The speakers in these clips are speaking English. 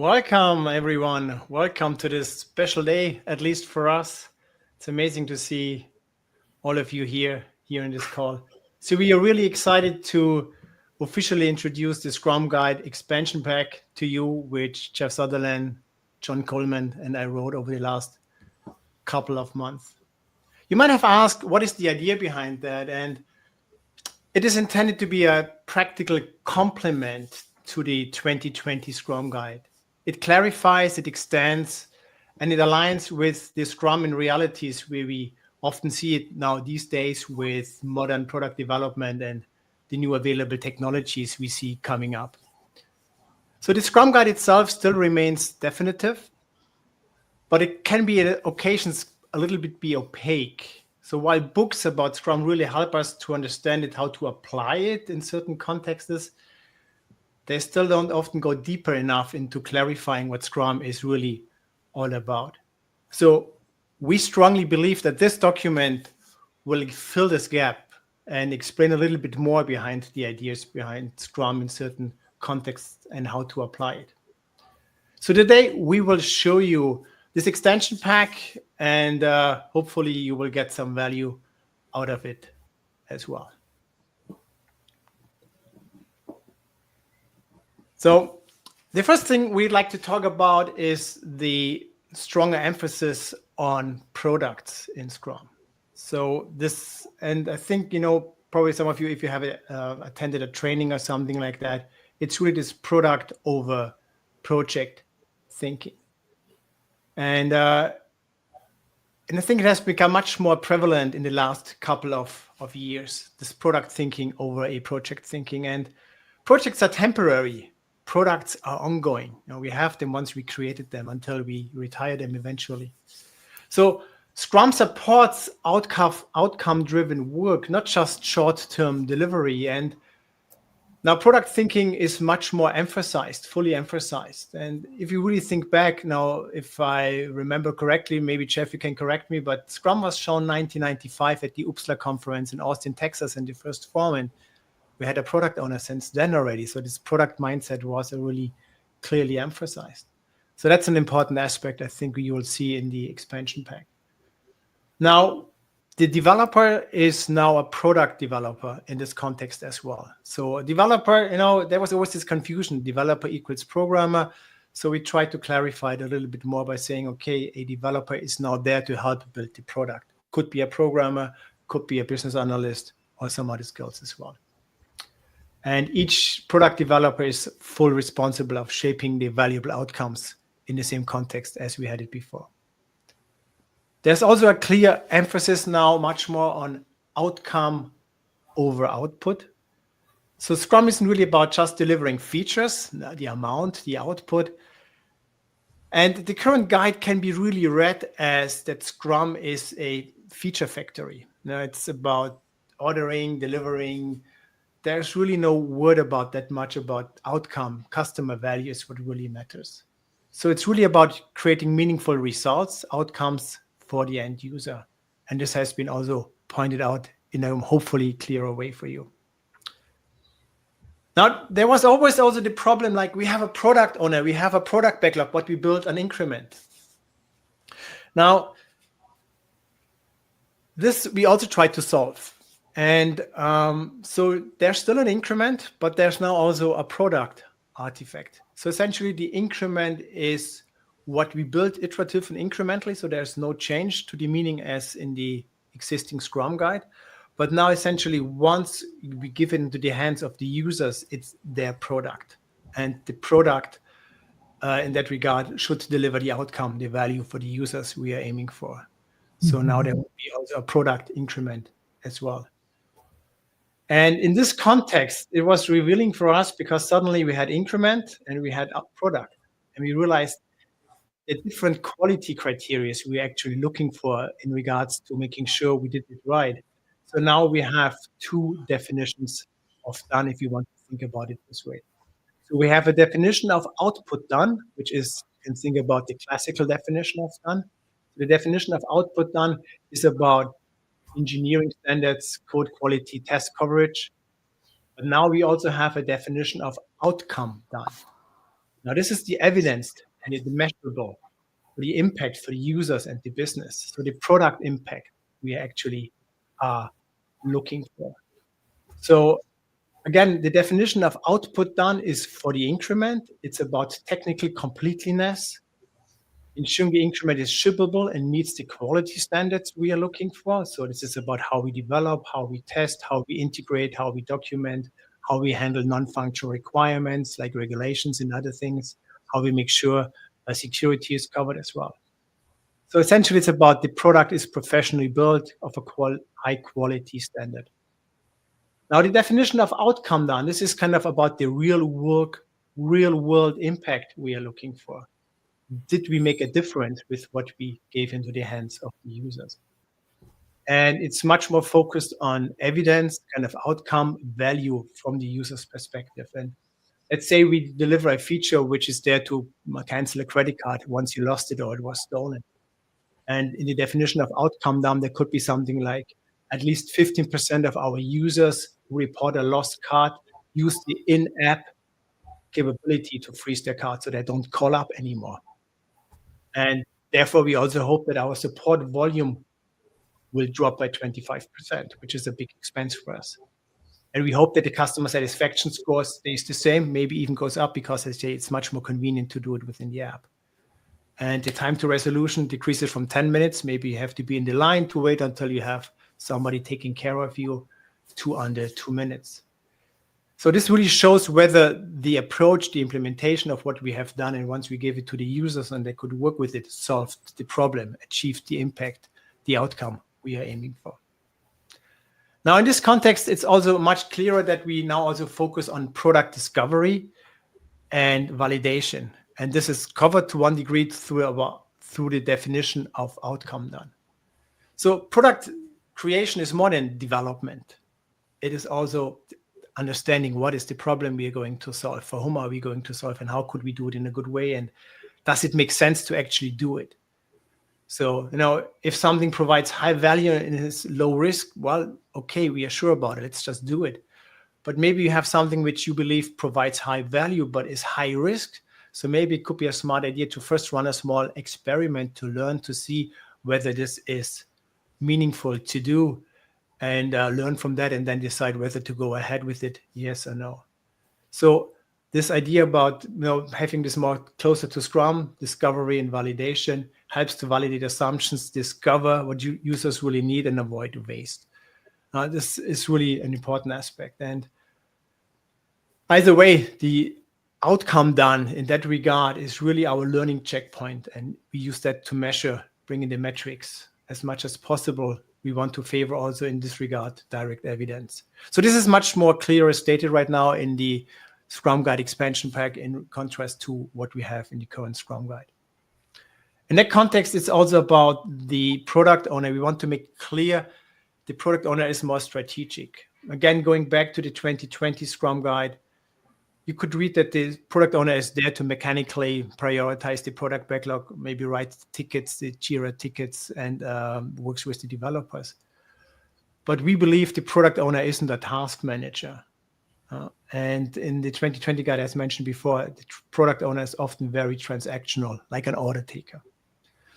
Welcome, everyone. Welcome to this special day, at least for us. It's amazing to see all of you here in this call. So we are really excited to officially introduce the Scrum Guide expansion pack to you, which Jeff Sutherland, John Coleman, and I wrote over the last couple of months. You might have asked, what is the idea behind that? And it is intended to be a practical complement to the 2020 Scrum Guide. It clarifies, it extends, and it aligns with the Scrum in realities where we often see it now these days with modern product development and the new available technologies we see coming up. So the Scrum Guide itself still remains definitive, but it can be at occasions a little bit be opaque. So while books about Scrum really help us to understand it, how to apply it in certain contexts, they still don't often go deeper enough into clarifying what Scrum is really all about. So we strongly believe that this document will fill this gap and explain a little bit more behind the ideas behind Scrum in certain contexts and how to apply it. So today we will show you this extension pack, and hopefully you will get some value out of it as well. So the first thing we'd like to talk about is the stronger emphasis on products in Scrum. So this, and I think, probably some of you, if you have attended a training or something like that, it's really this product over project thinking. And I think it has become much more prevalent in the last couple of years, this product thinking over a project thinking. And projects are temporary. Products are ongoing. We have them once we created them until we retire them eventually. So Scrum supports outcome-driven work, not just short-term delivery. And now product thinking is much more emphasized, fully emphasized. And if you really think back now, if I remember correctly, maybe Jeff, you can correct me, but Scrum was shown 1995 at the UPSLA conference in Austin, Texas, in the first form. And we had a product owner since then already. So this product mindset was really clearly emphasized. So that's an important aspect I think you will see in the expansion pack. Now, the developer is now a product developer in this context as well. So a developer, there was always this confusion, developer equals programmer. So we tried to clarify it a little bit more by saying, okay, a developer is now there to help build the product. Could be a programmer, could be a business analyst, or some other skills as well. And each product developer is fully responsible of shaping the valuable outcomes in the same context as we had it before. There's also a clear emphasis now much more on outcome over output. So Scrum isn't really about just delivering features, the amount, the output. And the current guide can be really read as that Scrum is a feature factory. It's about ordering, delivering. There's really no word about that much about outcome. Customer value is what really matters. So it's really about creating meaningful results, outcomes for the end user. And this has been also pointed out in a hopefully clearer way for you. Now, there was always also the problem, like we have a product owner, we have a product backlog, but we build an increment. Now, this we also tried to solve. And so there's still an increment, but there's now also a product artifact. So essentially the increment is what we built iterative and incrementally. So there's no change to the meaning as in the existing Scrum guide. But now essentially once we give it into the hands of the users, it's their product. And the product in that regard should deliver the outcome, the value for the users we are aiming for. So now there will be also a product increment as well. And in this context, it was revealing for us because suddenly we had increment and we had up product. And we realized the different quality criteria we're actually looking for in regards to making sure we did it right. So now we have two definitions of done, if you want to think about it this way. So we have a definition of output done, which is, you can think about the classical definition of done. The definition of output done is about engineering standards, code quality, test coverage. But now we also have a definition of outcome done. Now, this is the evidenced and the measurable for the impact for the users and the business. So the product impact we actually are looking for. So again, the definition of output done is for the increment. It's about technical completeness, ensuring the increment is shippable and meets the quality standards we are looking for. So this is about how we develop, how we test, how we integrate, how we document, how we handle non-functional requirements like regulations and other things, how we make sure security is covered as well. So essentially, it's about the product is professionally built of a high quality standard. Now, the definition of outcome done, this is kind of about the real world impact we are looking for. Did we make a difference with what we gave into the hands of the users? And it's much more focused on evidence, kind of outcome value from the user's perspective. And let's say we deliver a feature which is there to cancel a credit card once you lost it or it was stolen. And in the definition of outcome done, there could be something like at least 15% of our users who report a lost card use the in-app capability to freeze their card so they don't call up anymore. And therefore, we also hope that our support volume will drop by 25%, which is a big expense for us. And we hope that the customer satisfaction score stays the same, maybe even goes up because they say it's much more convenient to do it within the app. And the time to resolution decreases from 10 minutes. Maybe you have to be in the line to wait until you have somebody taking care of you to under 2 minutes. So this really shows whether the approach, the implementation of what we have done, and once we gave it to the users and they could work with it, solved the problem, achieved the impact, the outcome we are aiming for. Now, in this context, it's also much clearer that we now also focus on product discovery and validation. And this is covered to one degree through the definition of outcome done. So product creation is more than development. It is also understanding what is the problem we are going to solve, for whom are we going to solve, and how could we do it in a good way, and does it make sense to actually do it? So, if something provides high value and is low risk, well, okay, we are sure about it. Let's just do it. But maybe you have something which you believe provides high value but is high risk. So maybe it could be a smart idea to first run a small experiment to learn to see whether this is meaningful to do, and learn from that and then decide whether to go ahead with it, yes or no. So this idea about having this more closer to Scrum, discovery and validation, helps to validate assumptions, discover what users really need, and avoid waste. This is really an important aspect. And either way, the outcome done in that regard is really our learning checkpoint, and we use that to measure, bring in the metrics as much as possible. We want to favor also in this regard direct evidence. So this is much more clearly stated right now in the Scrum Guide expansion pack in contrast to what we have in the current Scrum Guide. In that context, it's also about the product owner. We want to make clear the product owner is more strategic. Again, going back to the 2020 Scrum Guide, you could read that the product owner is there to mechanically prioritize the product backlog, maybe write tickets, the Jira tickets, and works with the developers. But we believe the product owner isn't a task manager. And in the 2020 guide, as mentioned before, the product owner is often very transactional, like an order taker.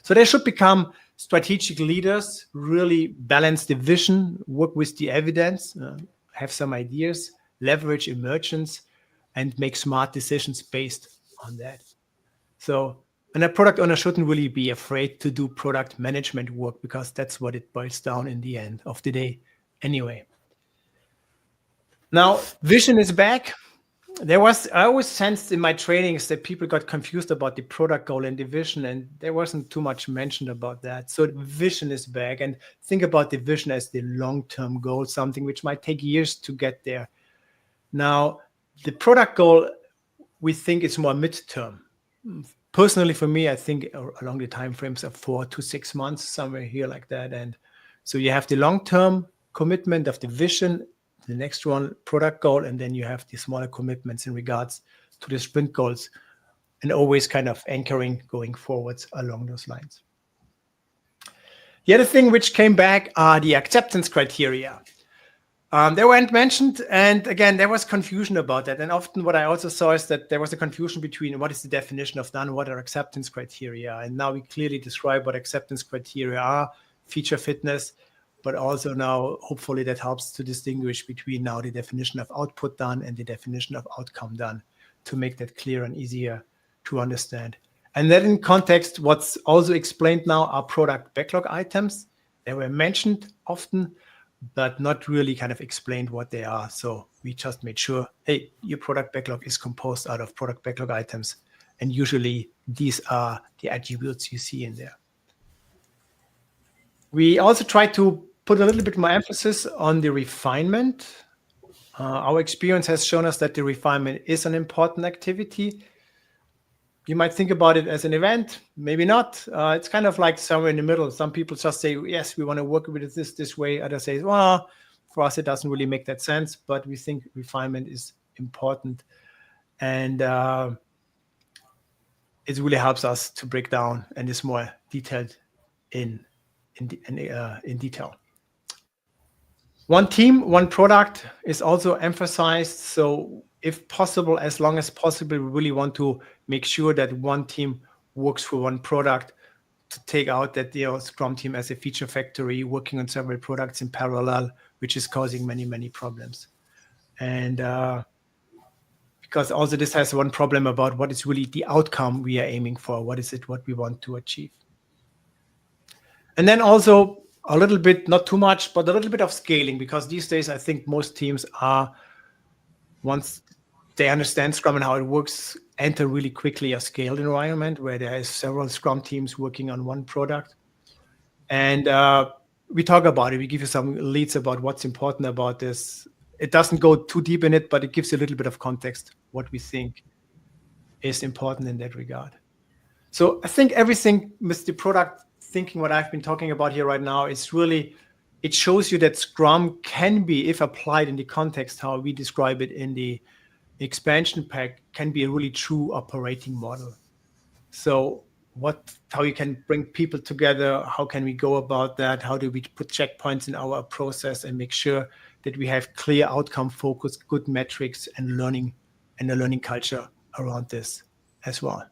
So they should become strategic leaders, really balance the vision, work with the evidence, have some ideas, leverage emergence, and make smart decisions based on that. So, and a product owner shouldn't really be afraid to do product management work, because that's what it boils down in the end of the day anyway. Now, vision is back. I always sensed in my trainings that people got confused about the product goal and the vision, and there wasn't too much mentioned about that. So vision is back, and think about the vision as the long-term goal, something which might take years to get there. Now, the product goal, we think it's more midterm. Personally, for me, I think along the time frames of 4 to 6 months, somewhere here like that. And so you have the long-term commitment of the vision, the next one, product goal, and then you have the smaller commitments in regards to the sprint goals, and always kind of anchoring going forwards along those lines. The other thing which came back are the acceptance criteria. They weren't mentioned. And again, there was confusion about that. And often what I also saw is that there was a confusion between what is the definition of done, what are acceptance criteria. And now we clearly describe what acceptance criteria are, feature fitness, but also now hopefully that helps to distinguish between now the definition of output done and the definition of outcome done to make that clear and easier to understand. And then in context, what's also explained now are product backlog items. They were mentioned often, but not really kind of explained what they are. So we just made sure, hey, your product backlog is composed out of product backlog items. And usually these are the attributes you see in there. We also try to put a little bit more emphasis on the refinement. Our experience has shown us that the refinement is an important activity. You might think about it as an event, maybe not. It's kind of like somewhere in the middle. Some people just say, yes, we want to work with this way. Others say, well, for us, it doesn't really make that sense, but we think refinement is important. And it really helps us to break down and is more detailed in detail. One team, one product is also emphasized. So if possible, as long as possible, we really want to make sure that one team works for one product to take out that the Scrum team as a feature factory working on several products in parallel, which is causing many, many problems. And because also this has one problem about what is really the outcome we are aiming for. What is it, what we want to achieve? And then also a little bit, not too much, but a little bit of scaling, because these days I think most teams are, once they understand Scrum and how it works, enter really quickly a scaled environment where there is several Scrum teams working on one product. And we talk about it. We give you some leads about what's important about this. It doesn't go too deep in it, but it gives you a little bit of context, what we think is important in that regard. So I think everything with the product thinking, what I've been talking about here right now, is really, it shows you that Scrum can be, if applied in the context, how we describe it in the expansion pack, can be a really true operating model. So how you can bring people together, how can we go about that? How do we put checkpoints in our process and make sure that we have clear outcome focus, good metrics and learning and a learning culture around this as well.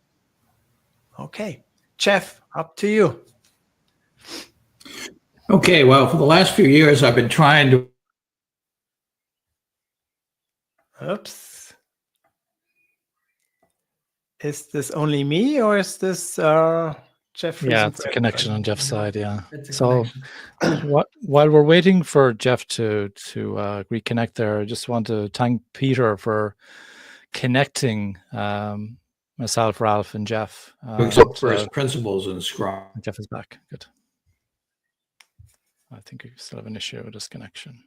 Okay, Jeff, up to you. Okay, well, for the last few years, I've been trying to. Oops. Is this only me or is this Jeff? Yeah, it's a connection on Jeff's side. Yeah. So while we're waiting for Jeff to reconnect there, I just want to thank Peter for connecting myself, Ralph, and Jeff. Except for his principles in Scrum. Jeff is back. Good. I think we still have an issue with this connection.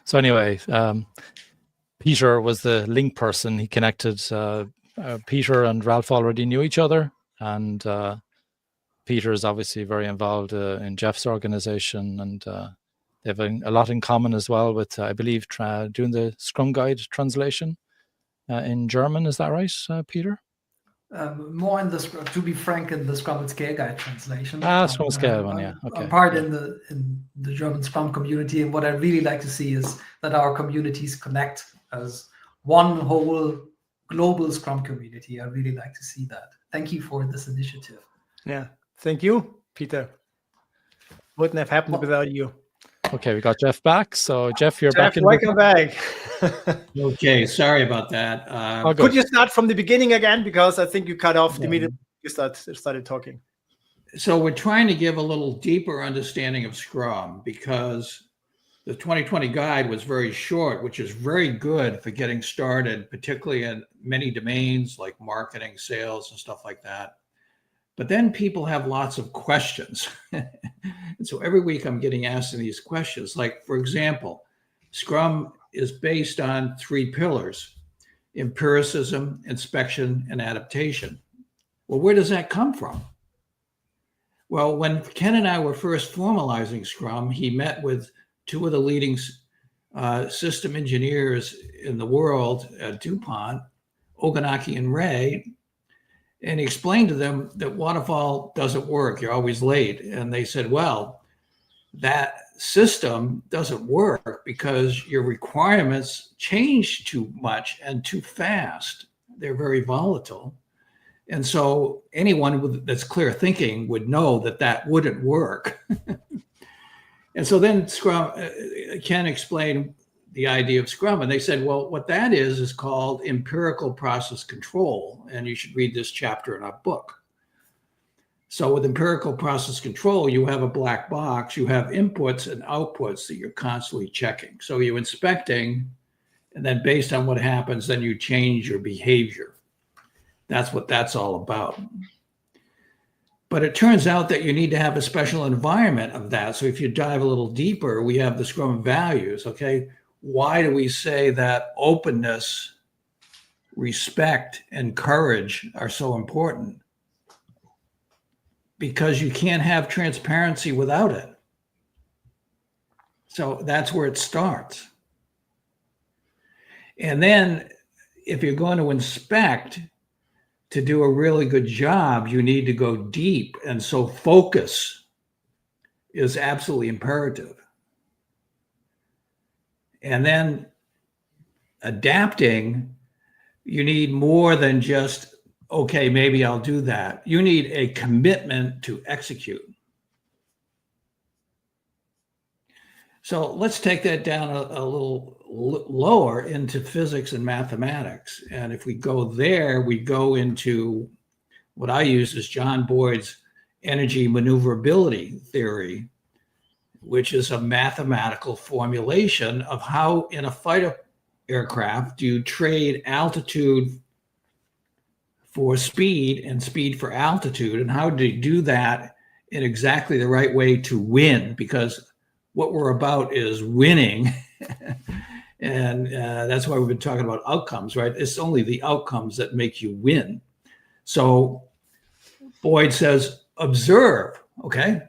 So anyway, Peter was the link person. He connected. Peter and Ralph already knew each other, and Peter is obviously very involved in Jeff's organization, and they have a lot in common as well with, I believe, doing the Scrum Guide translation in German. Is that right, Peter? More in the, to be frank, in the Scrum and Scale Guide translation. Scrum and Scale one, yeah. Okay. I'm part in the German Scrum community, and what I really like to see is that our communities connect as one whole global Scrum community. I really like to see that. Thank you for this initiative. Yeah, thank you, Peter. Wouldn't have happened without you. Okay, we got Jeff back. So Jeff, you're back. Welcome back. Okay, sorry about that. Could you start from the beginning again? Because I think you cut off immediately you started talking. So we're trying to give a little deeper understanding of Scrum, because the 2020 guide was very short, which is very good for getting started, particularly in many domains like marketing, sales, and stuff like that. But then people have lots of questions. And so every week I'm getting asked these questions. Like, for example, Scrum is based on 3 pillars: empiricism, inspection, and adaptation. Well, where does that come from? Well, when Ken and I were first formalizing Scrum, he met with 2 of the leading system engineers in the world at DuPont, Ogunaki and Ray. And he explained to them that waterfall doesn't work. You're always late. And they said, well, that system doesn't work because your requirements change too much and too fast. They're very volatile. And so anyone that's clear thinking would know that that wouldn't work. And so then Scrum, Ken explained the idea of Scrum. And they said, well, what that is called empirical process control. And you should read this chapter in our book. So with empirical process control, you have a black box, you have inputs and outputs that you're constantly checking. So you're inspecting, and then based on what happens, then you change your behavior. That's what that's all about. But it turns out that you need to have a special environment of that. So if you dive a little deeper, we have the Scrum values, okay? Why do we say that openness, respect, and courage are so important? Because you can't have transparency without it. So that's where it starts. And then if you're going to inspect to do a really good job, you need to go deep. And so focus is absolutely imperative. And then adapting, you need more than just, okay, maybe I'll do that. You need a commitment to execute. So let's take that down a little lower into physics and mathematics. And if we go there, we go into what I use as John Boyd's energy maneuverability theory, which is a mathematical formulation of how in a fighter aircraft you trade altitude for speed and speed for altitude, and how do you do that in exactly the right way to win, because what we're about is winning. And that's why we've been talking about outcomes, right? It's only the outcomes that make you win. So Boyd says, observe, okay?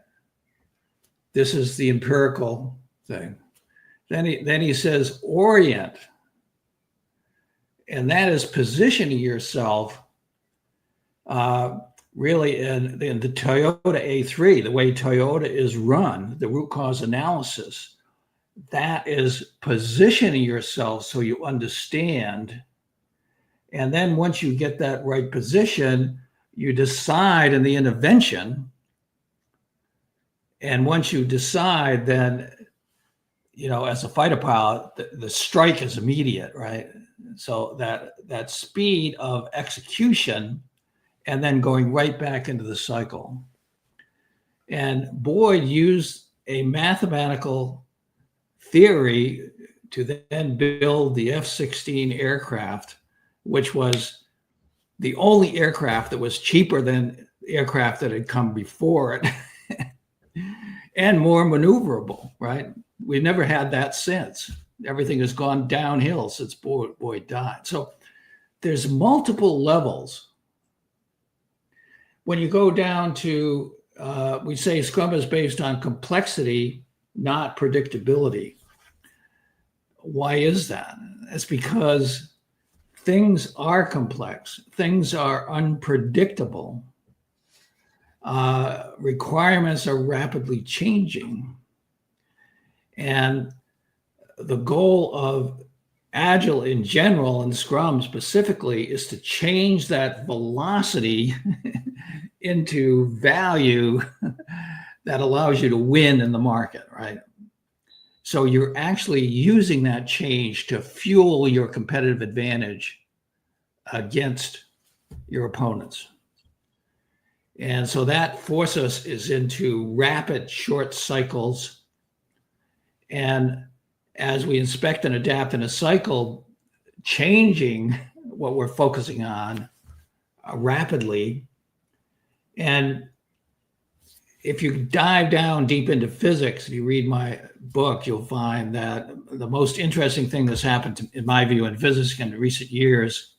This is the empirical thing. Then he says, orient. And that is positioning yourself really in the Toyota A3, the way Toyota is run, the root cause analysis. That is positioning yourself so you understand. And then once you get that right position, you decide in the intervention. And once you decide, then, as a fighter pilot, the strike is immediate, right? So that speed of execution and then going right back into the cycle. And Boyd used a mathematical theory to then build the F-16 aircraft, which was the only aircraft that was cheaper than aircraft that had come before it and more maneuverable, right? We've never had that since. Everything has gone downhill since Boyd died. So there's multiple levels. When you go down to, we say Scrum is based on complexity, not predictability. Why is that? It's because things are complex. Things are unpredictable. Requirements are rapidly changing. And the goal of Agile in general and Scrum specifically is to change that velocity into value that allows you to win in the market, right? So you're actually using that change to fuel your competitive advantage against your opponents. And so that forces us is into rapid short cycles. And as we inspect and adapt in a cycle, changing what we're focusing on rapidly. And if you dive down deep into physics, if you read my book, you'll find that the most interesting thing that's happened, in my view, in physics in recent years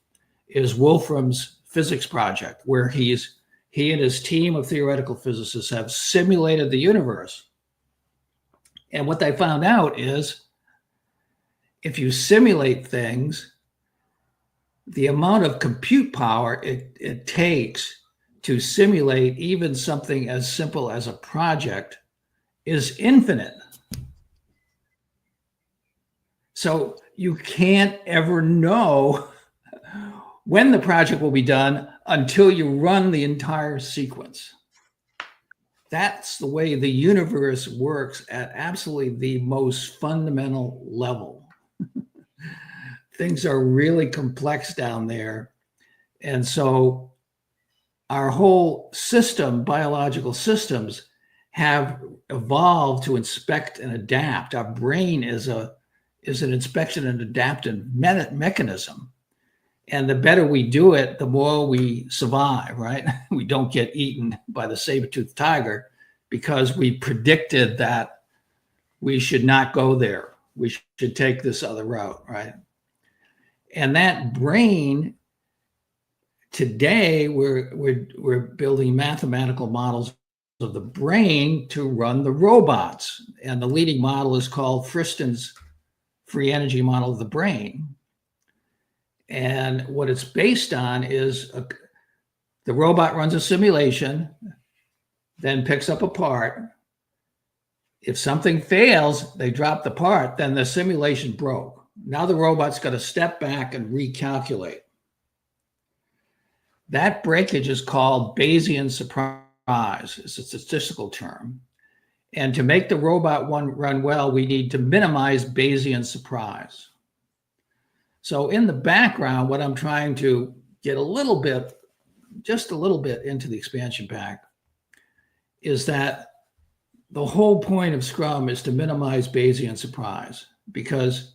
is Wolfram's physics project, where he and his team of theoretical physicists have simulated the universe. And what they found out is if you simulate things, the amount of compute power it takes to simulate even something as simple as a project is infinite. So you can't ever know when the project will be done until you run the entire sequence. That's the way the universe works at absolutely the most fundamental level. Things are really complex down there. And so our whole system, biological systems, have evolved to inspect and adapt. Our brain is an inspection and adaptive mechanism. And the better we do it, the more we survive, right? We don't get eaten by the saber-toothed tiger because we predicted that we should not go there. We should take this other route, right? And that brain, today, we're building mathematical models of the brain to run the robots. And the leading model is called Friston's free energy model of the brain. And what it's based on is the robot runs a simulation, then picks up a part. If something fails, they drop the part, then the simulation broke. Now the robot's got to step back and recalculate. That breakage is called Bayesian surprise. It's a statistical term. And to make the robot run well, we need to minimize Bayesian surprise. So in the background, what I'm trying to get just a little bit into the expansion pack is that the whole point of Scrum is to minimize Bayesian surprise, because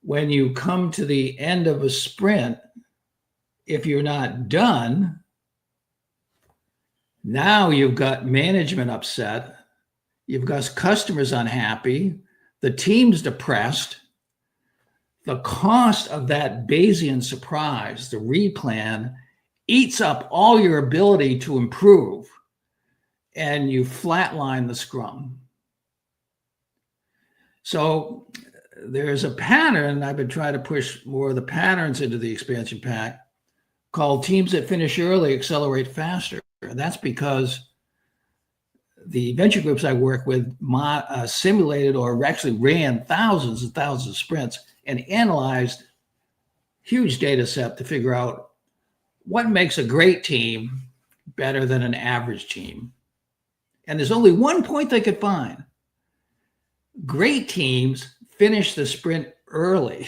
when you come to the end of a sprint, if you're not done, now you've got management upset, you've got customers unhappy, the team's depressed. The cost of that Bayesian surprise, the replan, eats up all your ability to improve, and you flatline the Scrum. So there's a pattern. I've been trying to push more of the patterns into the expansion pack called teams that finish early accelerate faster. And that's because the venture groups I work with simulated or actually ran thousands and thousands of sprints and analyzed huge data set to figure out what makes a great team better than an average team. And there's only one point they could find. Great teams finish the sprint early.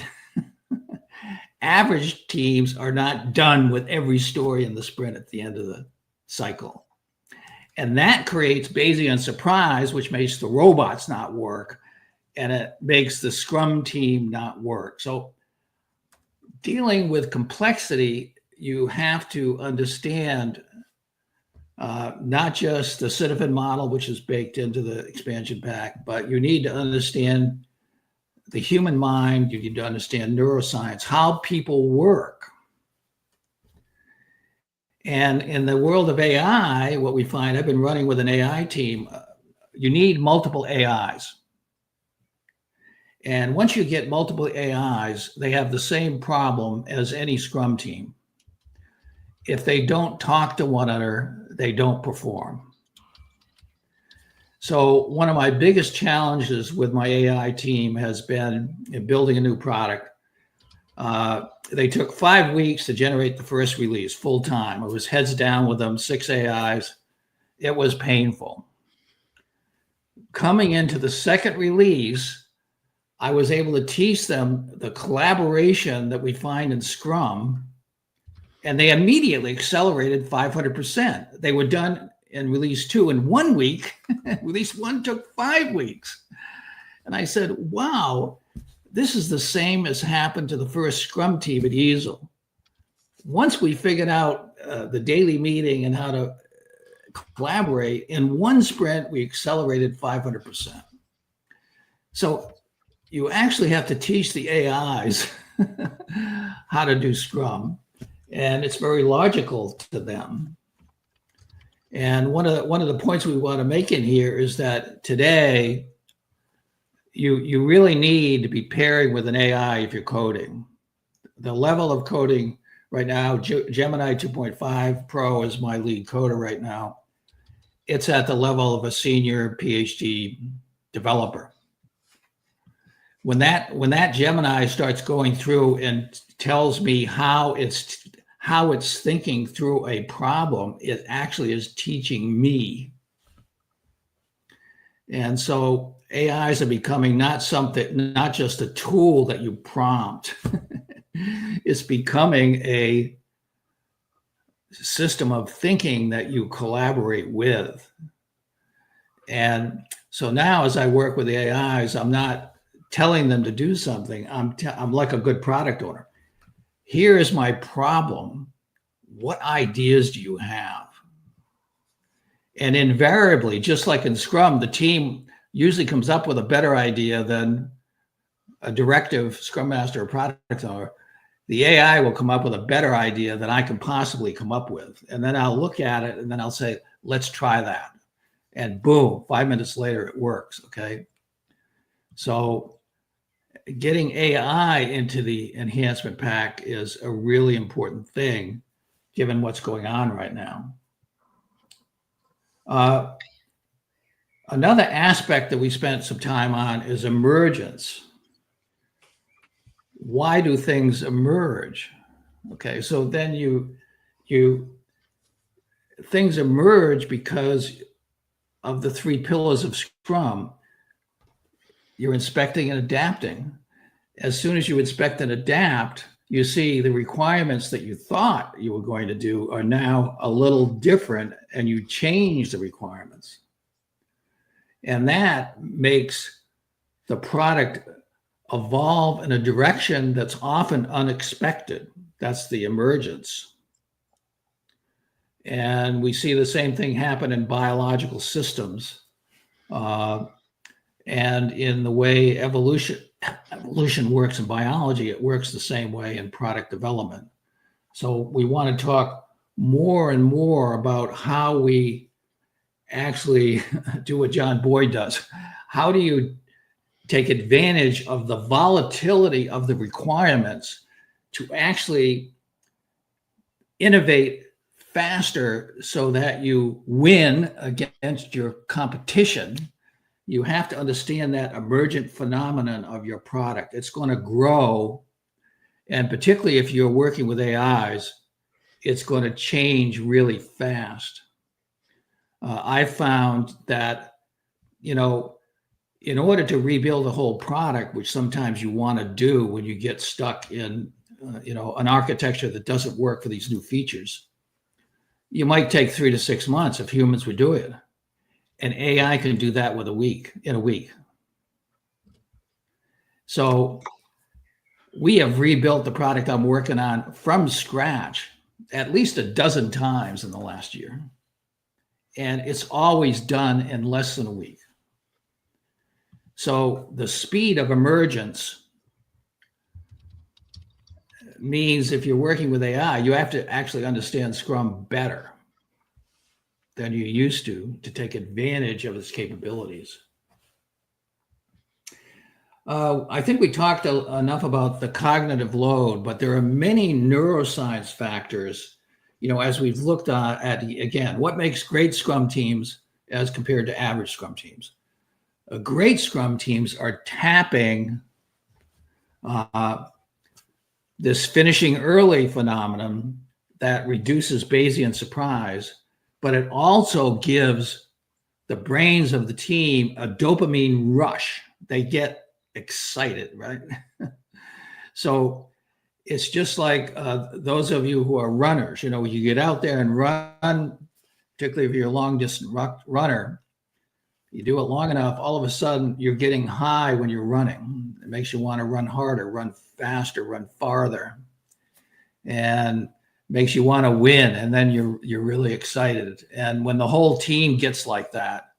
Average teams are not done with every story in the sprint at the end of the cycle. And that creates Bayesian surprise, which makes the robots not work, and it makes the Scrum team not work. So dealing with complexity, you have to understand not just the Citizen model, which is baked into the expansion pack, but you need to understand the human mind. You need to understand neuroscience, how people work. And in the world of AI, what we find, I've been running with an AI team, you need multiple AIs. And once you get multiple AIs, they have the same problem as any Scrum team. If they don't talk to one another, they don't perform. So one of my biggest challenges with my AI team has been in building a new product. They took 5 weeks to generate the first release full time. It was heads down with them, 6 AIs. It was painful. Coming into the second release, I was able to teach them the collaboration that we find in Scrum, and they immediately accelerated 500%. They were done in release 2 in 1 week. Release 1 took 5 weeks. And I said, wow, this is the same as happened to the first Scrum team at Easel. Once we figured out the daily meeting and how to collaborate, in 1 sprint, we accelerated 500%. So you actually have to teach the AIs how to do Scrum, and it's very logical to them. And one of the points we want to make in here is that today you really need to be pairing with an AI if you're coding. The level of coding right now. Gemini 2.5 Pro is my lead coder right now. It's at the level of a senior PhD developer. When that Gemini starts going through and tells me how it's thinking through a problem, it actually is teaching me. And so AIs are becoming not just a tool that you prompt. It's becoming a system of thinking that you collaborate with. And so now as I work with the AIs, I'm not telling them to do something. I'm like a good product owner. Here is my problem. What ideas do you have? And invariably, just like in Scrum, the team usually comes up with a better idea than a directive Scrum Master or product owner. The AI will come up with a better idea than I can possibly come up with. And then I'll look at it and then I'll say, let's try that. And boom, 5 minutes later, it works, okay? So getting AI into the enhancement pack is a really important thing, given what's going on right now. Another aspect that we spent some time on is emergence. Why do things emerge? Okay, so then things emerge because of the 3 pillars of Scrum. You're inspecting and adapting. As soon as you inspect and adapt, you see the requirements that you thought you were going to do are now a little different, and you change the requirements. And that makes the product evolve in a direction that's often unexpected. That's the emergence. And we see the same thing happen in biological systems. And in the way evolution works in biology, it works the same way in product development. So we want to talk more and more about how we actually do what John Boyd does. How do you take advantage of the volatility of the requirements to actually innovate faster so that you win against your competition? You have to understand that emergent phenomenon of your product. It's going to grow. And particularly if you're working with AIs, it's going to change really fast. I found that, in order to rebuild a whole product, which sometimes you want to do when you get stuck in, an architecture that doesn't work for these new features, you might take 3 to 6 months if humans would do it. And AI can do that in a week. So we have rebuilt the product I'm working on from scratch at least a dozen times in the last year. And it's always done in less than a week. So the speed of emergence means if you're working with AI, you have to actually understand Scrum better than you used to take advantage of its capabilities. I think we talked enough about the cognitive load, but there are many neuroscience factors, as we've looked at, again, what makes great Scrum teams as compared to average Scrum teams. Great Scrum teams are tapping this finishing early phenomenon that reduces Bayesian surprise, but it also gives the brains of the team a dopamine rush. They get excited, right? So it's just like those of you who are runners, you get out there and run, particularly if you're a long distance runner, you do it long enough, all of a sudden you're getting high when you're running. It makes you want to run harder, run faster, run farther, and makes you want to win. And then you're really excited. And when the whole team gets like that,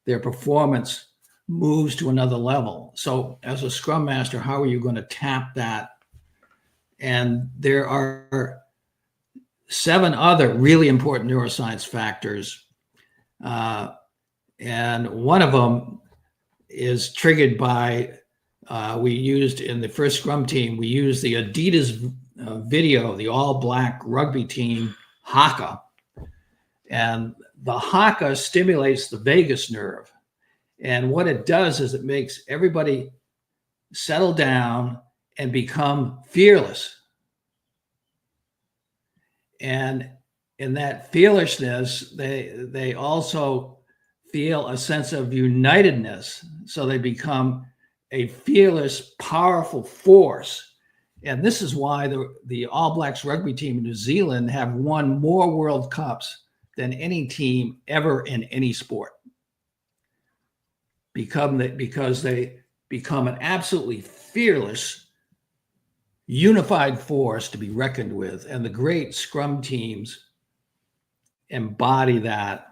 their performance moves to another level. So as a Scrum Master, how are you going to tap that? And there are 7 other really important neuroscience factors. And one of them is triggered by, we used in the first Scrum team, we used the Adidas video, the all-black rugby team, haka. And the haka stimulates the vagus nerve. And what it does is it makes everybody settle down and become fearless. And in that fearlessness, they also feel a sense of unitedness. So they become a fearless, powerful force. And this is why the All Blacks rugby team in New Zealand have won more World Cups than any team ever in any sport. Because they become an absolutely fearless, unified force to be reckoned with. And the great Scrum teams embody that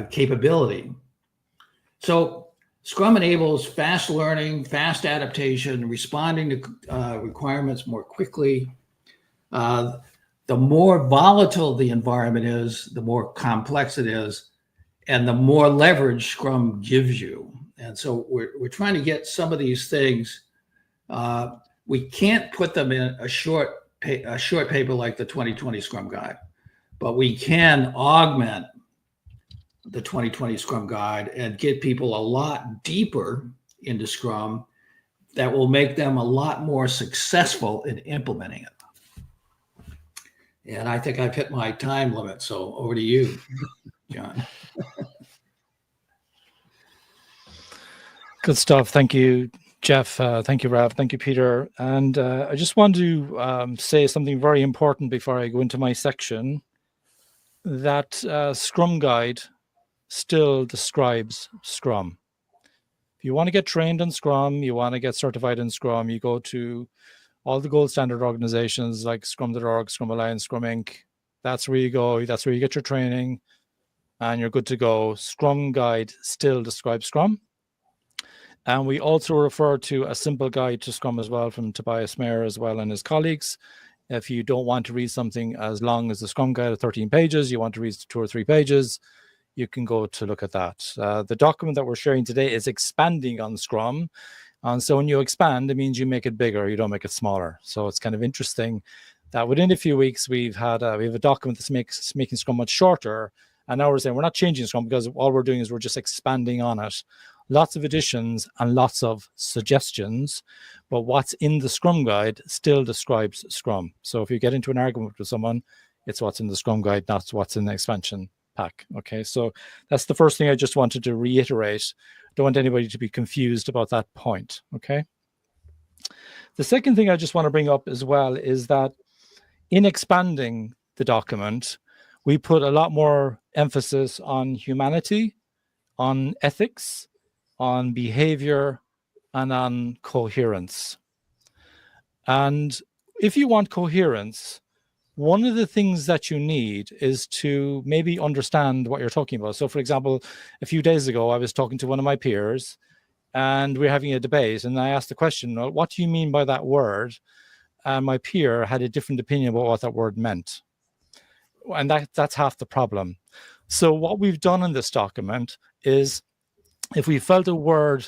capability. So Scrum enables fast learning, fast adaptation, responding to requirements more quickly. The more volatile the environment is, the more complex it is, and the more leverage Scrum gives you. And so we're trying to get some of these things. We can't put them in a short paper like the 2020 Scrum Guide, but we can augment the 2020 Scrum Guide and get people a lot deeper into Scrum that will make them a lot more successful in implementing it. And I think I've hit my time limit, so over to you, John. Good stuff. Thank you, Jeff. Thank you, Rav. Thank you, Peter. And I just want to say something very important before I go into my section, that Scrum Guide still describes Scrum. If you want to get trained in Scrum, you want to get certified in Scrum, you go to all the gold standard organizations like Scrum.org, Scrum Alliance, Scrum Inc. That's where you go. That's where you get your training and you're good to go. Scrum Guide still describes Scrum. And we also refer to a simple guide to Scrum as well from Tobias Mayer as well and his colleagues. If you don't want to read something as long as the Scrum Guide of 13 pages, you want to read 2 or 3 pages, you can go to look at that. The document that we're sharing today is expanding on Scrum. And so when you expand, it means you make it bigger, you don't make it smaller. So it's kind of interesting that within a few weeks, we have a document that's making Scrum much shorter. And now we're saying we're not changing Scrum because all we're doing is we're just expanding on it. Lots of additions and lots of suggestions, but what's in the Scrum Guide still describes Scrum. So if you get into an argument with someone, it's what's in the Scrum Guide, not what's in the expansion pack. Okay, so that's the first thing I just wanted to reiterate. Don't want anybody to be confused about that point. Okay. The second thing I just want to bring up as well is that in expanding the document, we put a lot more emphasis on humanity, on ethics, on behavior, and on coherence. And if you want coherence, one of the things that you need is to maybe understand what you're talking about. So for example, a few days ago, I was talking to one of my peers and we're having a debate and I asked the question, well, what do you mean by that word? And my peer had a different opinion about what that word meant. And that's half the problem. So what we've done in this document is if we felt a word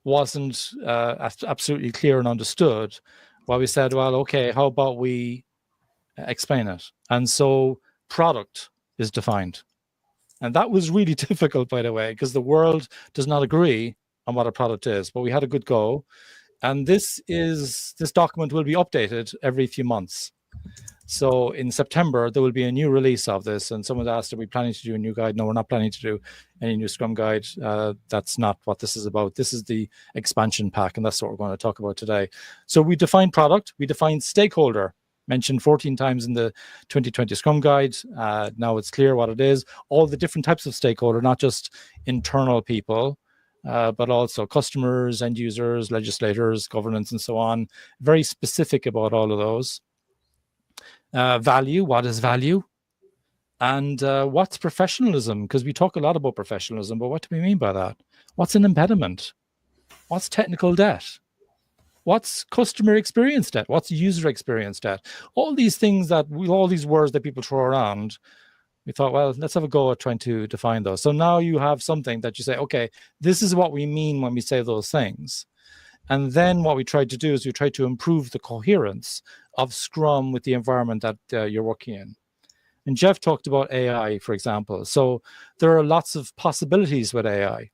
wasn't absolutely clear and understood, well, we said, well, okay, how about we explain it? And so product is defined. And that was really difficult, by the way, because the world does not agree on what a product is, but we had a good go. And this document will be updated every few months. So in September, there will be a new release of this. And someone asked, are we planning to do a new guide? No, we're not planning to do any new Scrum Guide. That's not what this is about. This is the expansion pack, and that's what we're going to talk about today. So we define product, we define stakeholder, mentioned 14 times in the 2020 Scrum Guide. Now it's clear what it is. All the different types of stakeholder, not just internal people, but also customers, end users, legislators, governance, and so on. Very specific about all of those. Value, what is value? And what's professionalism? Because we talk a lot about professionalism, but what do we mean by that? What's an impediment? What's technical debt? What's customer experience debt? What's user experience debt? All these things all these words that people throw around, we thought, well, let's have a go at trying to define those. So now you have something that you say, okay, this is what we mean when we say those things. And then what we tried to do is we tried to improve the coherence of Scrum with the environment that you're working in. And Jeff talked about AI, for example. So there are lots of possibilities with AI.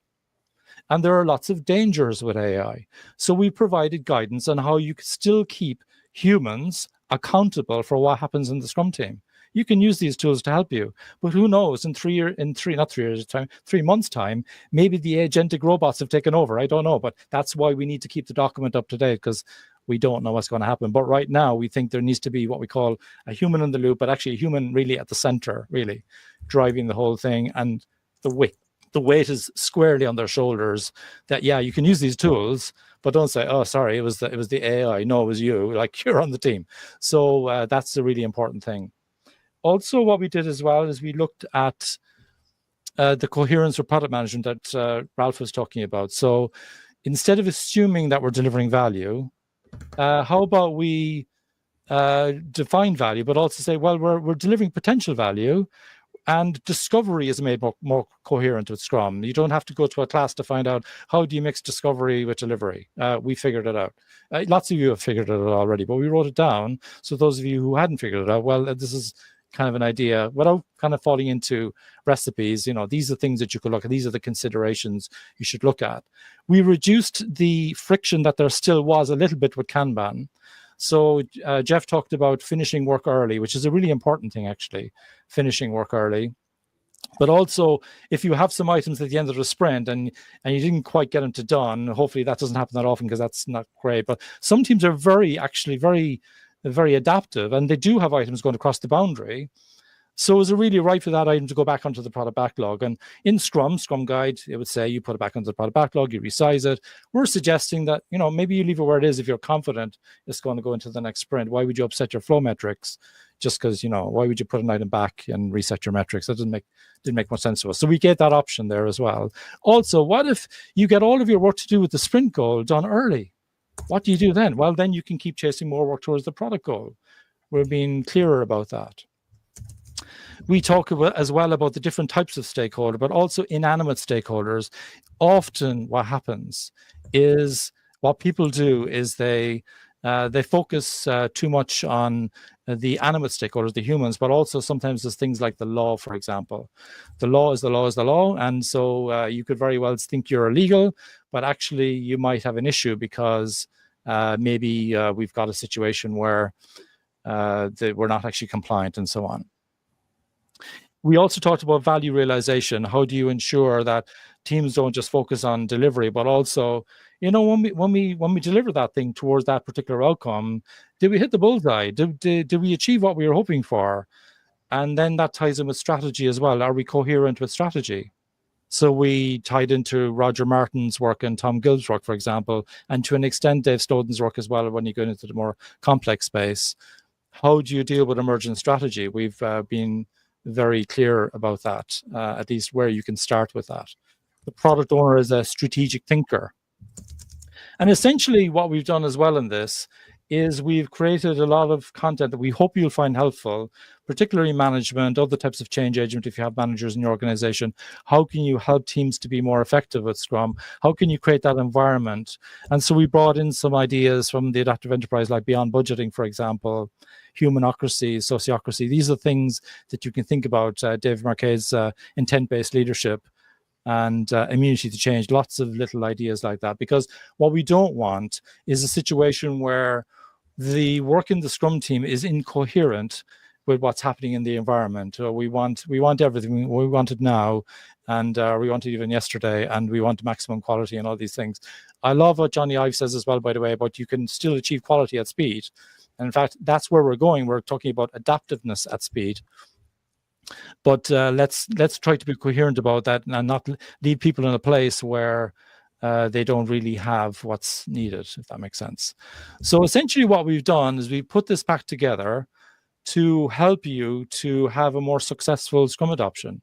And there are lots of dangers with AI. So we provided guidance on how you can still keep humans accountable for what happens in the Scrum team. You can use these tools to help you, but who knows? In 3 months' time, maybe the agentic robots have taken over. I don't know, but that's why we need to keep the document up to date, because we don't know what's going to happen. But right now, we think there needs to be what we call a human in the loop, but actually a human really at the center, really driving the whole thing. And the weight is squarely on their shoulders. That, yeah, you can use these tools, but don't say, oh, sorry, it was the AI. No, it was you. Like, you're on the team. So that's a really important thing. Also, what we did as well is we looked at the coherence for product management that Ralph was talking about. So instead of assuming that we're delivering value, how about we define value, but also say, well, we're delivering potential value, and discovery is made more coherent with Scrum. You don't have to go to a class to find out how do you mix discovery with delivery. We figured it out. Lots of you have figured it out already, but we wrote it down. So those of you who hadn't figured it out, well, this is kind of an idea without kind of falling into recipes. These are things that you could look at. These are the considerations you should look at. We reduced the friction that there still was a little bit with Kanban. So Jeff talked about finishing work early, which is a really important thing, actually, finishing work early. But also, if you have some items at the end of the sprint and you didn't quite get them to done, hopefully that doesn't happen that often, because that's not great. But some teams are very adaptive, and they do have items going across the boundary. So is it really right for that item to go back onto the product backlog? And in Scrum Guide, it would say you put it back onto the product backlog, you resize it. We're suggesting that, maybe you leave it where it is if you're confident it's going to go into the next sprint. Why would you upset your flow metrics just because, why would you put an item back and reset your metrics? That didn't make much sense to us. So we gave that option there as well. Also, what if you get all of your work to do with the sprint goal done early? What do you do then? Well, then you can keep chasing more work towards the product goal. We're being clearer about that. We talk as well about the different types of stakeholder, but also inanimate stakeholders. Often what happens is what people do is they focus too much on the animate stakeholders, the humans, but also sometimes there's things like the law, for example. The law is the law is the law. And so you could very well think you're illegal, but actually you might have an issue because maybe we've got a situation where we're not actually compliant and so on. We also talked about value realization. How do you ensure that teams don't just focus on delivery, but also, when we deliver that thing towards that particular outcome, did we hit the bullseye? Did we achieve what we were hoping for? And then that ties in with strategy as well. Are we coherent with strategy? So we tied into Roger Martin's work and Tom Gilb's work, for example, and to an extent Dave Snowden's work as well when you go into the more complex space. How do you deal with emergent strategy? We've been very clear about that, at least where you can start with that. The product owner is a strategic thinker. And essentially what we've done as well in this is we've created a lot of content that we hope you'll find helpful, particularly management, other types of change agent. If you have managers in your organization, how can you help teams to be more effective with Scrum? How can you create that environment? And so we brought in some ideas from the adaptive enterprise, like beyond budgeting, for example, humanocracy, sociocracy. These are things that you can think about. Dave Marquet's intent-based leadership and immunity to change, lots of little ideas like that. Because what we don't want is a situation where the work in the Scrum team is incoherent with what's happening in the environment. We want everything. We want it now, and we want it even yesterday, and we want maximum quality and all these things. I love what Johnny Ive says as well, by the way, about you can still achieve quality at speed. And in fact, that's where we're going. We're talking about adaptiveness at speed. But let's try to be coherent about that and not leave people in a place where they don't really have what's needed, if that makes sense. So essentially what we've done is we put this back together to help you to have a more successful Scrum adoption.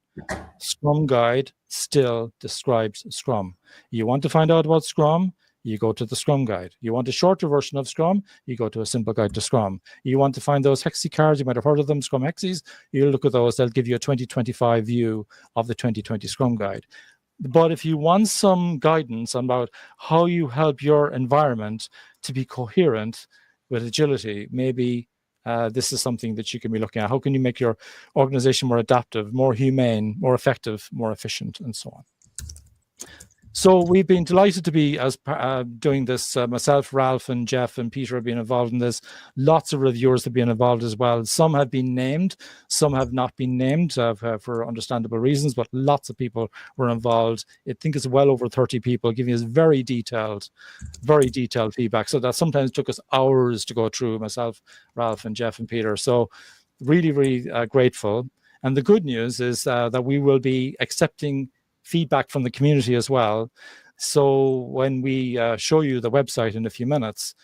Scrum Guide still describes Scrum. You want to find out about Scrum, you go to the Scrum Guide. You want a shorter version of Scrum, you go to a simple guide to Scrum. You want to find those Hexi cards, you might have heard of them, Scrum Hexis. You look at those, they'll give you a 2025 view of the 2020 Scrum Guide. But if you want some guidance about how you help your environment to be coherent with agility, maybe this is something that you can be looking at. How can you make your organization more adaptive, more humane, more effective, more efficient, and so on. So we've been delighted to be doing this. Myself, Ralph, and Jeff, and Peter have been involved in this. Lots of reviewers have been involved as well. Some have been named, some have not been named for understandable reasons, but lots of people were involved. I think it's well over 30 people giving us very detailed feedback. So that sometimes took us hours to go through, myself, Ralph, and Jeff, and Peter. So really, really grateful. And the good news is that we will be accepting feedback from the community as well. So when we show you the website in a few minutes,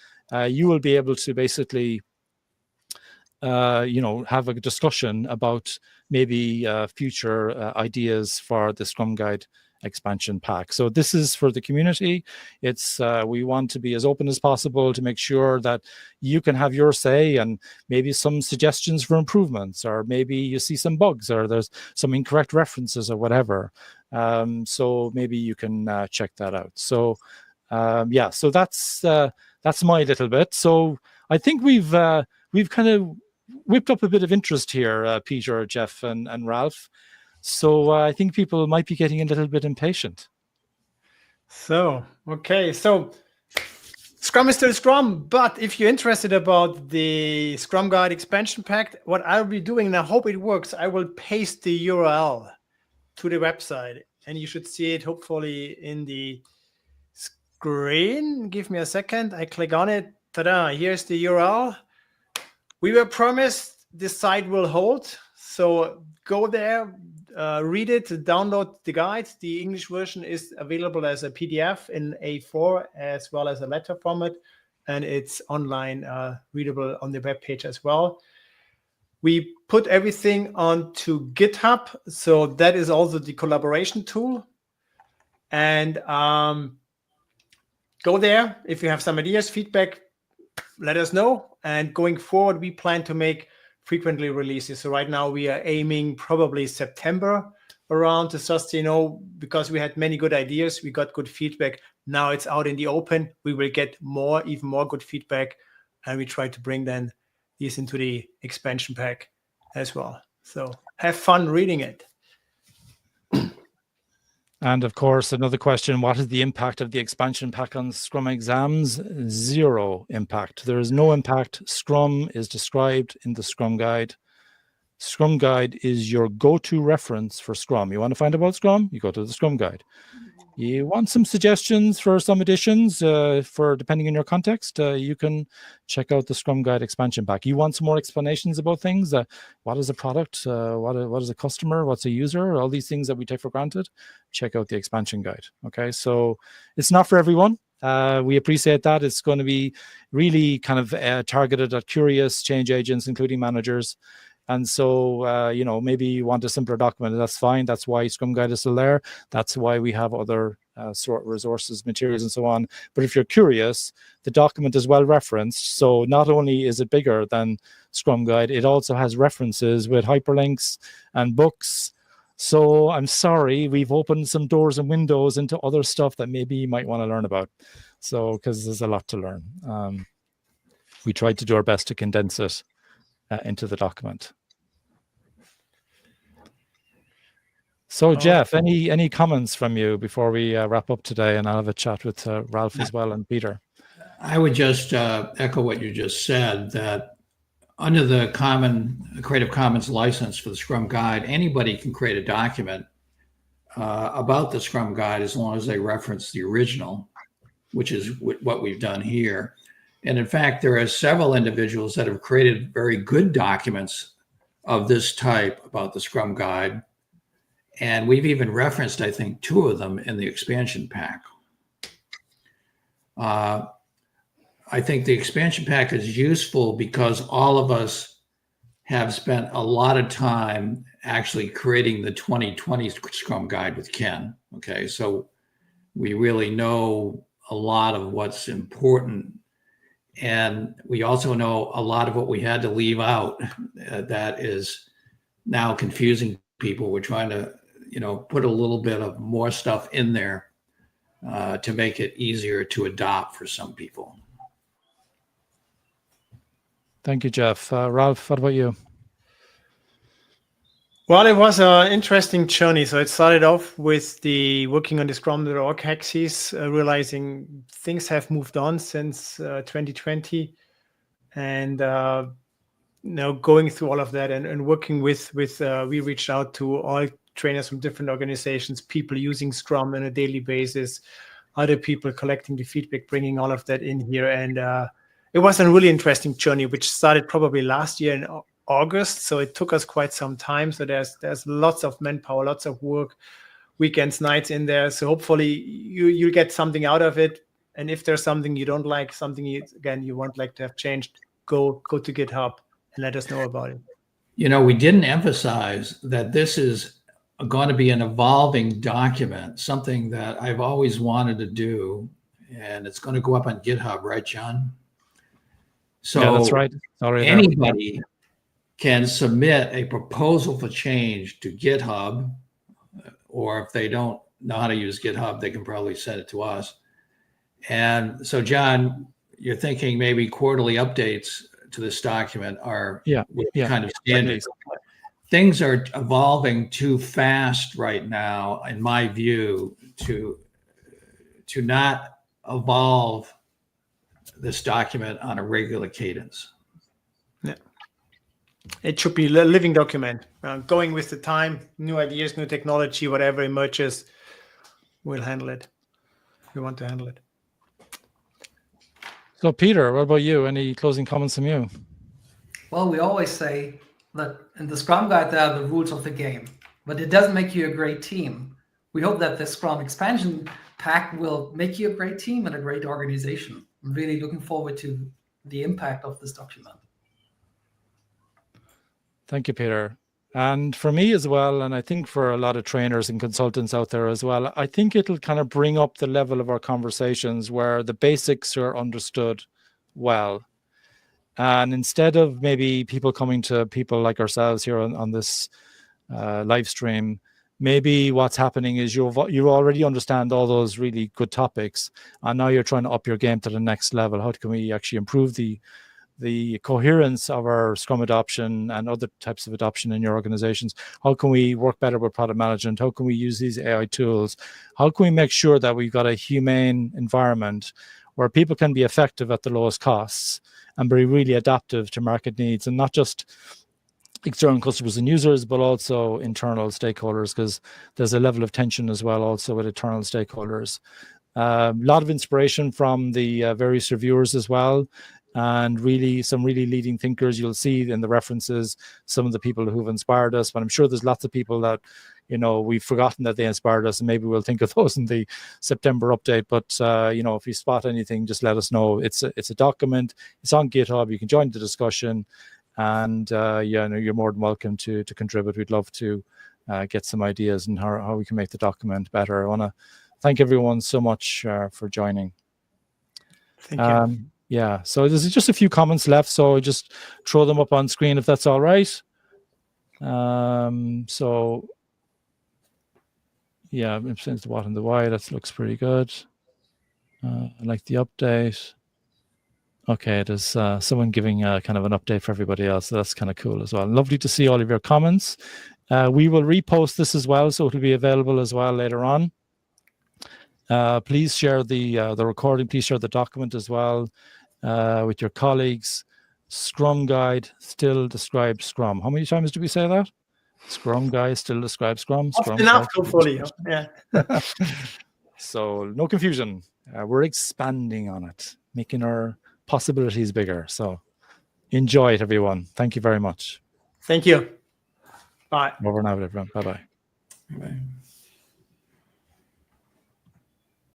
you will be able to basically, have a discussion about maybe future ideas for the Scrum Guide expansion pack. So this is for the community. It's we want to be as open as possible to make sure that you can have your say and maybe some suggestions for improvements, or maybe you see some bugs or there's some incorrect references or whatever. So maybe you can check that out. So yeah, so that's my little bit. So I think we've kind of whipped up a bit of interest here, Peter, Jeff, and Ralph. So I think people might be getting a little bit impatient. So, okay. So Scrum is still Scrum, but if you're interested about the Scrum Guide expansion pack, what I'll be doing, and I hope it works, I will paste the URL to the website, and you should see it hopefully in the screen. Give me a second. I click on it. Ta-da, here's the URL. We were promised this site will hold. So go there, read it, download the guide. The English version is available as a PDF in A4 as well as a letter format, and it's online readable on the web page as well. We put everything onto GitHub, so that is also the collaboration tool. And go there. If you have some ideas, feedback, let us know. And going forward, we plan to make frequently releases. So right now we are aiming probably September around to just, because we had many good ideas, we got good feedback. Now it's out in the open. We will get even more good feedback, and we try to bring then these into the expansion pack as well. So have fun reading it. And of course, another question, what is the impact of the expansion pack on Scrum exams? 0 impact. There is no impact. Scrum is described in the Scrum Guide. Scrum Guide is your go-to reference for Scrum. You want to find out about Scrum? You go to the Scrum Guide. You want some suggestions for some additions for depending on your context, you can check out the Scrum Guide expansion pack. You want some more explanations about things, what is a product, what is a customer, what's a user, all these things that we take for granted, check out the expansion guide. Okay, so it's not for everyone. We appreciate that. It's going to be really kind of targeted at curious change agents, including managers. And so, maybe you want a simpler document. That's fine. That's why Scrum Guide is still there. That's why we have other sort of resources, materials, and so on. But if you're curious, the document is well referenced. So not only is it bigger than Scrum Guide, it also has references with hyperlinks and books. So I'm sorry, we've opened some doors and windows into other stuff that maybe you might want to learn about. So, because there's a lot to learn. We tried to do our best to condense it into the document. So Jeff, any comments from you before we wrap up today? And I'll have a chat with Ralph as well and Peter. I would just echo what you just said, that under the Creative Commons license for the Scrum Guide, anybody can create a document about the Scrum Guide as long as they reference the original, which is what we've done here. And in fact, there are several individuals that have created very good documents of this type about the Scrum Guide. And we've even referenced, I think, 2 of them in the expansion pack. I think the expansion pack is useful because all of us have spent a lot of time actually creating the 2020 Scrum Guide with Ken. Okay, so we really know a lot of what's important. And we also know a lot of what we had to leave out that is now confusing people. We're trying to, put a little bit of more stuff in there to make it easier to adopt for some people. Thank you, Jeff. Ralph, what about you? Well, it was an interesting journey. So it started off with the working on the Scrum.org axis, realizing things have moved on since 2020, and going through all of that and working with we reached out to all trainers from different organizations, people using Scrum on a daily basis, other people collecting the feedback, bringing all of that in here, and it was a really interesting journey, which started probably last year in August, so it took us quite some time. So there's lots of manpower, lots of work, weekends, nights in there. So hopefully you get something out of it. And if there's something you don't like, something you want like to have changed, go to GitHub and let us know about it. We didn't emphasize that this is going to be an evolving document, something that I've always wanted to do, and it's going to go up on GitHub, right, John? So yeah, that's right. Anybody can submit a proposal for change to GitHub, or if they don't know how to use GitHub, they can probably send it to us. And so, John, you're thinking maybe quarterly updates to this document are kind of standard. Things are evolving too fast right now, in my view, to not evolve this document on a regular cadence. Yeah. It should be a living document, going with the time, new ideas, new technology, whatever emerges, we'll handle it. We want to handle it. So Peter, what about you? Any closing comments from you? Well, we always say that in the Scrum Guide, there are the rules of the game, but it doesn't make you a great team. We hope that the Scrum expansion pack will make you a great team and a great organization. I'm really looking forward to the impact of this document. Thank you, Peter. And for me as well, and I think for a lot of trainers and consultants out there as well, I think it'll kind of bring up the level of our conversations where the basics are understood well. And instead of maybe people coming to people like ourselves here on this live stream, maybe what's happening is you already understand all those really good topics, and now you're trying to up your game to the next level. How can we actually improve the coherence of our Scrum adoption and other types of adoption in your organizations? How can we work better with product management? How can we use these AI tools? How can we make sure that we've got a humane environment where people can be effective at the lowest costs and be really adaptive to market needs, and not just external customers and users, but also internal stakeholders, because there's a level of tension as well also with internal stakeholders. A lot of inspiration from the various reviewers as well, and really some really leading thinkers. You'll see in the references some of the people who've inspired us, but I'm sure there's lots of people that we've forgotten that they inspired us, and maybe we'll think of those in the September update. But if you spot anything, just let us know. It's a document, it's on GitHub, you can join the discussion, and you're more than welcome to contribute. We'd love to get some ideas on how we can make the document better. I want to thank everyone so much for joining. Thank you. Yeah, so there's just a few comments left, so I'll just throw them up on screen if that's all right. So yeah, since the what and the why, that looks pretty good. I like the update. Okay, there's someone giving kind of an update for everybody else, so that's kind of cool as well. Lovely to see all of your comments. We will repost this as well, so it'll be available as well later on. Please share the recording. Please share the document as well with your colleagues. Scrum Guide still describes Scrum. How many times do we say that? Scrum Guide still describes Scrum. Scrum enough, hopefully. Yeah. So no confusion. We're expanding on it, making our possibilities bigger. So enjoy it, everyone. Thank you very much. Thank you. Bye. Over and out, everyone. Bye-bye. Bye.